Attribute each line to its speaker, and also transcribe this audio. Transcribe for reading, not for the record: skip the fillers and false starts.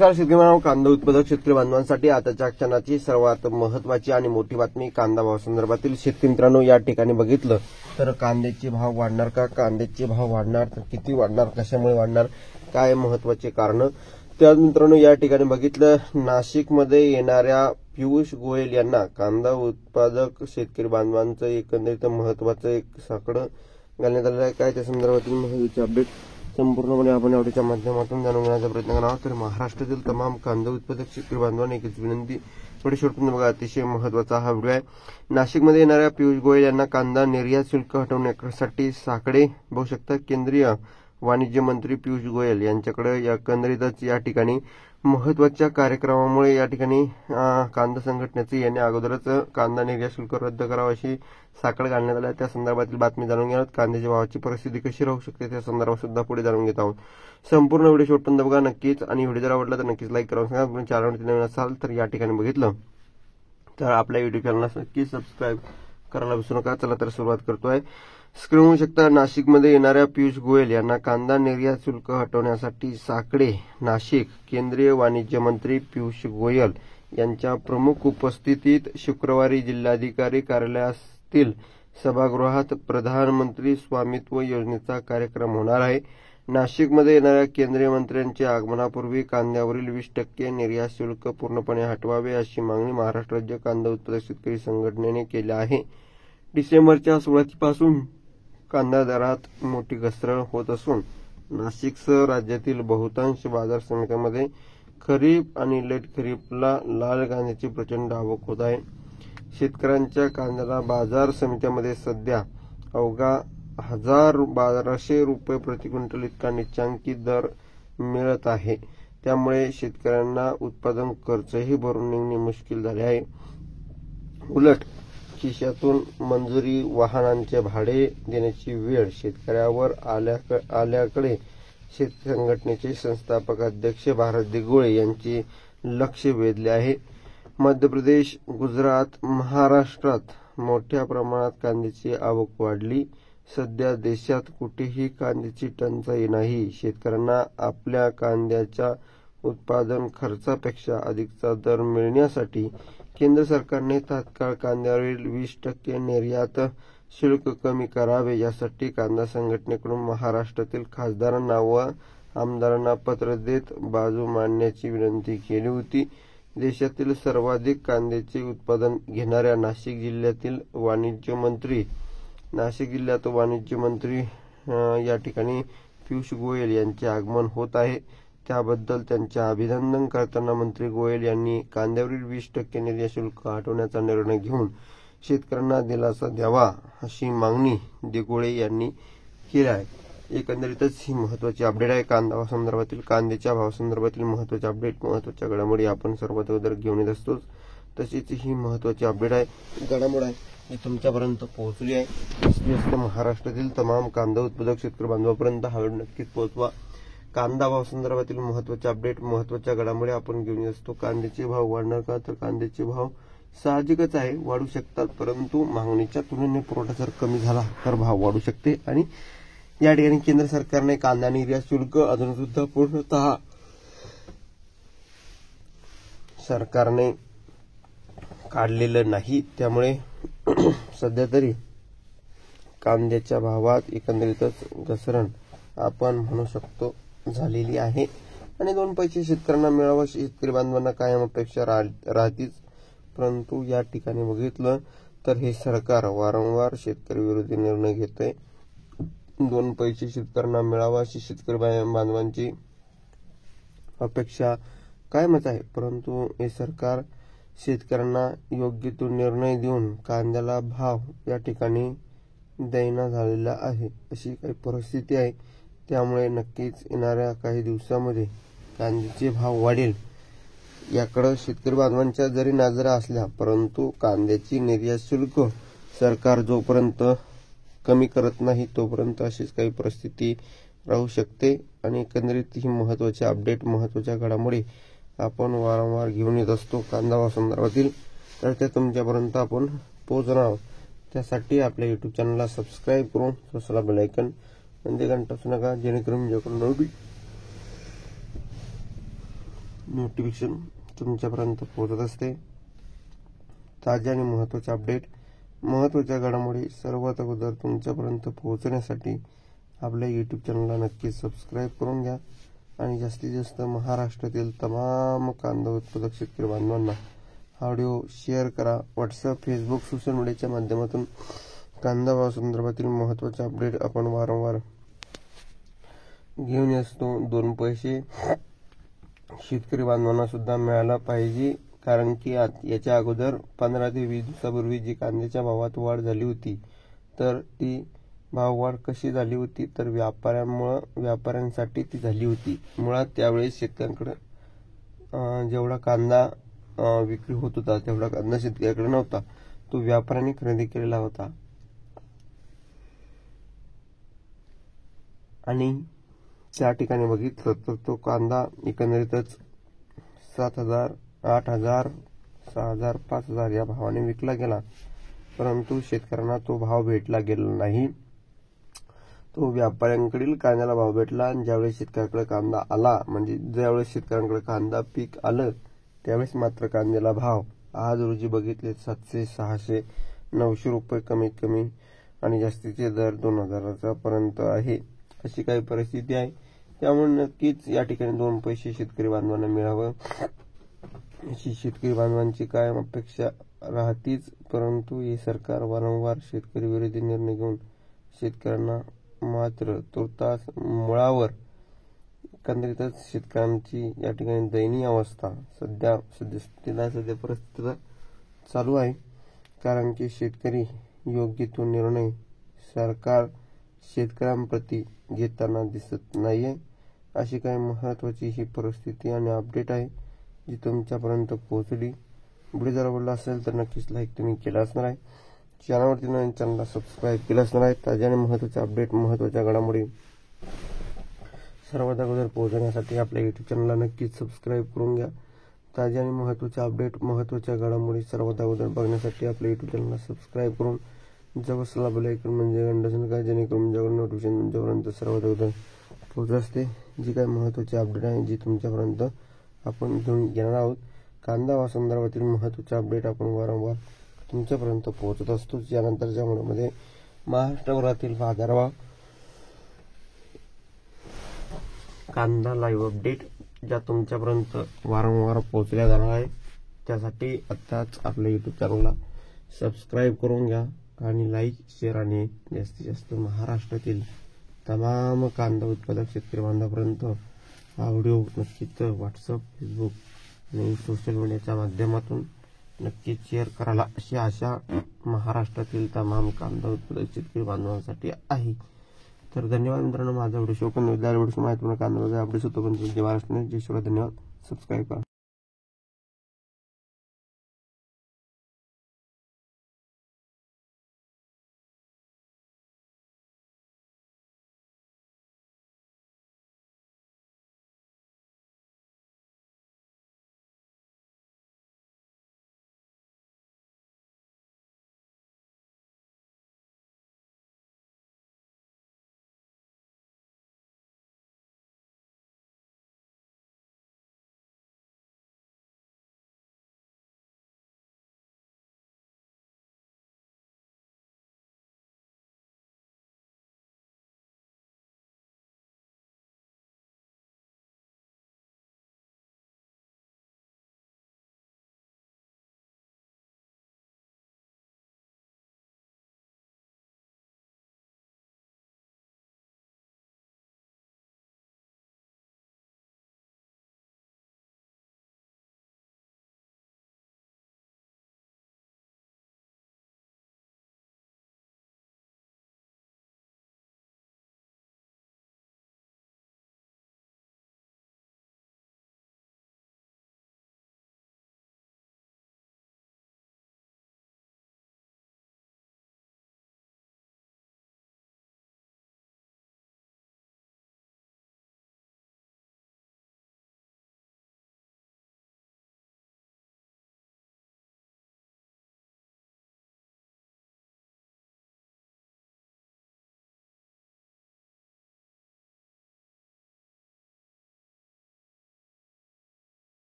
Speaker 1: नमस्कार शेतकरी बांधव, कांदा उत्पादक शेतकरी बांधवांसाठी आताच्या क्षणाची सर्वात महत्वाची आणि मोठी बातमी कांदा भाव संदर्भातील. शेतकरी मित्रांनो, या ठिकाणी बघितलं तर कांद्याचे भाव वाढणार का, कांद्याचे भाव वाढणार तर किती वाढणार, कशामुळे वाढणार, काय महत्वाचे कारण. त्या मित्रांनो, या ठिकाणी बघितलं नाशिकमध्ये येणाऱ्या पियुष गोयल यांना कांदा उत्पादक शेतकरी बांधवांचं एकंदरीत महत्वाचं एक साकडं घालण्यात आलेलं आहे. काय त्या संदर्भातील महत्वाचे अपडेट संपूर्णपणे आपण याच्या माध्यमातून जाणून घेण्याचा प्रयत्न करणार आहोत. तर महाराष्ट्रातील तमाम कांदा उत्पादक शेतकरी बांधवांना एकच विनंती, थोडी शेवटपर्यंत बघा, अतिशय महत्वाचा हा व्हिडिओ आहे. नाशिकमध्ये येणाऱ्या पियुष गोयल यांना कांदा निर्यात शुल्क हटवण्यासाठी साकडे बघू शकता. केंद्रीय वाणिज्य मंत्री पियुष गोयल यांच्याकडे एकंदरीतच या ठिकाणी महत्वाच्या कार्यक्रमामुळे या ठिकाणी कांदा संघटनेचे यांनी अगोदरच कांदा निर्यात शुल्क रद्द करावं अशी साकड घालण्यात आली. त्या संदर्भातील बातमी जाणून घेणार. कांद्याच्या भावाची परिस्थिती कशी राहू शकते त्या संदर्भात सुद्धा पुढे जाणून घेत आहोत. संपूर्ण व्हिडिओ शेवटपर्यंत बघा नक्कीच, आणि व्हिडिओ जर आवडला तर नक्कीच लाईक करा. आपण चॅनलवरती नवीन असाल तर या ठिकाणी बघितलं तर आपल्या युट्यूब चॅनलला नक्कीच सबस्क्राईब करायला विसरू नका. चला तर सुरुवात करतोय. स्क्रीन होऊ शकता. नाशिकमध्ये येणाऱ्या पियुष गोयल यांना कांदा निर्यात शुल्क हटवण्यासाठी साकडे. नाशिक. केंद्रीय वाणिज्य मंत्री पियुष गोयल यांच्या प्रमुख उपस्थितीत शुक्रवारी जिल्हाधिकारी कार्यालयातील सभागृहात प्रधानमंत्री स्वामित्व योजनेचा कार्यक्रम होणार आहे. नाशिकमध्ये येणाऱ्या केंद्रीय मंत्र्यांच्या आगमनापूर्वी कांद्यावरील 20% निर्यात शुल्क पूर्णपणे हटवावे अशी मागणी महाराष्ट्र राज्य कांदा उत्पादक शेतकरी संघटनेने केली आहे. डिसेंबरच्या सुरुवातीपासून कांदा दरात मोठी घसरण होत असून नाशिकसह राज्यातील बहुतांश बाजार समित्यांमध्ये खरीप आणि लेट खरीपला लाल कांद्याची प्रचंड आवक होत आहे. शेतकऱ्यांच्या कांद्याला बाजार समित्यांमध्ये सध्या अवघा 1,1200 रुपये प्रति क्विंटल इतका निच्चांकी दर मिळत आहे. त्यामुळे शेतकऱ्यांना उत्पादन खर्चही भरून निघणे मुश्किल झाले आहे. उलट खिशातून मंजुरी वाहनांचे भाडे देण्याची वेळ शेतकऱ्यावर आल्याकडे शेतकरी संघटनेचे संस्थापक अध्यक्ष भारत दिघोळे यांचे लक्ष वेधले आहे. मध्य प्रदेश, गुजरात, महाराष्ट्रात मोठ्या प्रमाणात कांद्याची आवक वाढली. सध्या देशात कुठेही कांद्याची टंचाई नाही. शेतकऱ्यांना आपल्या कांद्याच्या उत्पादन खर्चापेक्षा अधिकचा दर मिळण्यासाठी केंद्र सरकारने तात्काळ कांद्यावरील 20% निर्यात शुल्क कमी करावे. यासाठी कांदा संघटनेकडून महाराष्ट्रातील खासदारांना व आमदारांना पत्र देत बाजू मांडण्याची विनंती केली होती. देशातील सर्वाधिक कांद्याचे उत्पादन घेणाऱ्या नाशिक जिल्ह्यात वाणिज्य मंत्री या ठिकाणी पियुष गोयल यांचे आगमन होत आहे. त्याबद्दल त्यांचे अभिनंदन करताना मंत्री गोयल यांनी कांद्यावरील 20% निर्यात शुल्क हटवण्याचा निर्णय घेऊन शेतकऱ्यांना दिलासा द्यावा अशी मागणी दिघोळे यांनी केली आहे. एकंदरीतच ही महत्वाची अपडेट आहे. कांदा संदर्भातील, कांद्याच्या भावासंदर्भातील महत्वाचे अपडेट, महत्वाच्या घडामोडी आपण सर्वात अगोदर घेऊन येत असतोच. तशीच ही महत्वाची अपडेट आहे, घडामोड आहे, ही तुमच्यापर्यंत पोहोचली आहे. महाराष्ट्रातील तमाम कांदा उत्पादक शेतकरी बांधवांपर्यंत हा व्हिडिओ नक्कीच पोहोचवा. कांदा भाव संदर्भातील महत्वाचे अपडेट, महत्वाच्या घडामोडी आपण घेऊन येत असतो. कांद्याचे भाव वाढणार का, तर कांद्याचे भाव साहजिकच आहे वाढू शकतात, परंतु मागणीच्या तुलनेने पुरवठा जर कमी झाला तर भाव वाढू शकते. आणि या ठिकाणी केंद्र सरकारने कांदा निर्यात शुल्क अजून सुद्धा पूर्णतः सरकारने काढलेलं नाही. त्यामुळे सध्या तरी कांद्याच्या भावात एकंदरीतच घसरण आपण म्हणू शकतो झालेली आहे. आणि 2 पैसे शेतकऱ्यांना मिळावं शेतकरी बांधवांना कायम अपेक्षा राहतीच. परंतु या ठिकाणी बघितलं तर हे सरकार वारंवार शेतकरी विरोधी निर्णय घेतंय. 2 पैसे शेतकऱ्यांना मिळावा अशी शेतकरी बांधवांची अपेक्षा कायमच आहे. परंतु हे सरकार शेतकऱ्यांना योग्य तो निर्णय देऊन कांद्याला भाव या ठिकाणी दैना झालेला आहे, अशी काही परिस्थिती आहे. त्यामुळे नक्कीच येणाऱ्या काही दिवसामध्ये कांद्याचे भाव वाढेल याकडे शेतकरी बांधवांच्या जरी नजरा असल्या, परंतु कांद्याची निर्यात शुल्क सरकार जोपर्यंत कमी करत नाही तोपर्यंत अशीच काही परिस्थिती राहू शकते. आणि एकंदरीत ही महत्वाची अपडेट, महत्वाच्या घडामोडी आपण वारंवार घेऊन येत असतो कांदा भाव संदर्भातील, तर त्या तुमच्यापर्यंत आपण पोहोचणार आहोत. त्यासाठी आपल्या युट्यूब चॅनलला सबस्क्राईब करून स्वतःला बेल आयकॉन म्हणजे घंटा असू नका, जेणेकरून नोटिफिकेशन तुमच्यापर्यंत पोहोचत असते। ताजे आणि महत्त्वाचे अपडेट, महत्त्वाच्या घडामोडी सर्वात अगोदर तुमच्यापर्यंत पोहोचण्यासाठी आपल्या यूट्यूब चॅनलला नक्की सबस्क्राईब करून घ्या आणि जास्तीत जास्त महाराष्ट्रातील तमाम कांदा उत्पादक शेतकरी बांधवांना हा व्हिडिओ शेअर करा। व्हॉट्सअप, फेसबुक, सोशल मीडियाच्या माध्यमातून कांदा भाव संदर्भातील महत्त्वाचे अपडेट आपण वारंवार घेऊन असतो। 2 पैसे शेतकरी बांधवांना सुद्धा मिळाला पाहिजे, कारण की याच्या अगोदर 15 ते 20 दिवसापूर्वी जी कांद्याच्या भावात वाढ झाली होती, तर ती भाववाढ कशी झाली होती, तर व्यापाऱ्यांसाठी ती झाली होती। मुळात त्यावेळेस शेतकऱ्यांकडे जेवढा कांदा विक्री होत होता तेवढा कांदा शेतकऱ्याकडे नव्हता, तो व्यापाऱ्यांनी खरेदी केलेला होता। आणि त्या ठिकाणी बघितलं तर तो कांदा एकंदरीतच 7,000, 8,000, 6,000, 5,000 या भावाने विकला गेला, परंतु शेतकऱ्यांना तो भाव भेटला गेला नाही। तो व्यापाऱ्यांकडील कांद्याला भाव भेटला आणि ज्यावेळेस शेतकऱ्याकडे कांदा आला, म्हणजे ज्यावेळेस शेतकऱ्यांकडे कांदा पीक आलं, त्यावेळेस मात्र कांद्याला भाव आज रोजी बघितले 700, 600, 900 रुपये कमीत कमी आणि जास्तीचे दर 2,000 पर्यंत आहे। अशी काही परिस्थिती आहे। त्यामुळे नक्कीच या ठिकाणी 2 पैसे शेतकरी बांधवांना मिळावं अशी शेतकरी बांधवांची कायम अपेक्षा राहतीच, परंतु हे सरकार वारंवार शेतकरी विरोधी निर्णय घेऊन शेतकऱ्यांना मात्र तुर्तास मुळावर एकंदरीतच शेतकऱ्यांची या ठिकाणी दयनीय अवस्था सध्या परिस्थितीला चालू आहे, कारण की शेतकरी योग्य तो निर्णय सरकार शेतकऱ्यांप्रती घेताना दिसत नाहीये। अशी काही महत्त्वाची ही परिस्थिती आणि अपडेट आहे जी तुमच्यापर्यंत पोहोचली। व्हिडिओ जर आवडला असेल तर नक्कीच लाईक तुम्ही केला असणार आहे, चॅनलवरती नवीन चॅनलला सबस्क्राईब केलं असणार आहे। ताज्या आणि महत्त्वाचे अपडेट, महत्त्वाच्या घडामोडी सर्वात अगोदर पोहोचण्यासाठी आपल्या यूट्यूब चॅनलला नक्कीच सबस्क्राईब करून घ्या। ताज्या आणि महत्त्वाचे अपडेट, महत्त्वाच्या घडामोडी सर्वात अगोदर बघण्यासाठी आपल्या यूट्यूब चॅनलला सबस्क्राईब करून जवळ बेल आयकॉन म्हणजे घंटा नका, जेणेकरून तुमच्याकडे नोटिफिकेशन तुमच्यापर्यंत सर्वात अगोदर पोहोचत असते। जी काही महत्त्वाची अपडेट आहे जी तुमच्यापर्यंत आपण घेऊन येणार आहोत। कांदा भाव संदर्भातील महत्त्वाचे अपडेट आपण वारंवार तुमच्यापर्यंत पोहोचत असतो। यानंतरच्या व्हिडिओमध्ये महाराष्ट्रभरातील बाजारभाव, कांदा लाईव्ह अपडेट ज्या तुमच्यापर्यंत वारंवार पोहोचल्या जाणार आहे, त्यासाठी आत्ताच आपल्या यूट्यूब चॅनलला सबस्क्राईब करून घ्या आणि लाईक, शेअर आणि जास्तीत जास्त महाराष्ट्रातील तमाम कांदा उत्पादक शेतकरी बांधवांपर्यंत हा व्हिडिओ नक्कीच व्हॉट्सअप, फेसबुक आणि सोशल मीडियाच्या माध्यमातून नक्कीच शेअर करायला अशी आशा महाराष्ट्रातील तमाम कांदा उत्पादक शेतकरी बांधवांसाठी आहे। तर धन्यवाद मित्रांनो, माझा व्हिडिओ शो करून व्हिडिओ माहितीपूर्ण कांदा अपडेट्स होतो पण महाराष्ट्राने जय शिवराय, धन्यवाद, सबस्क्राईब करा।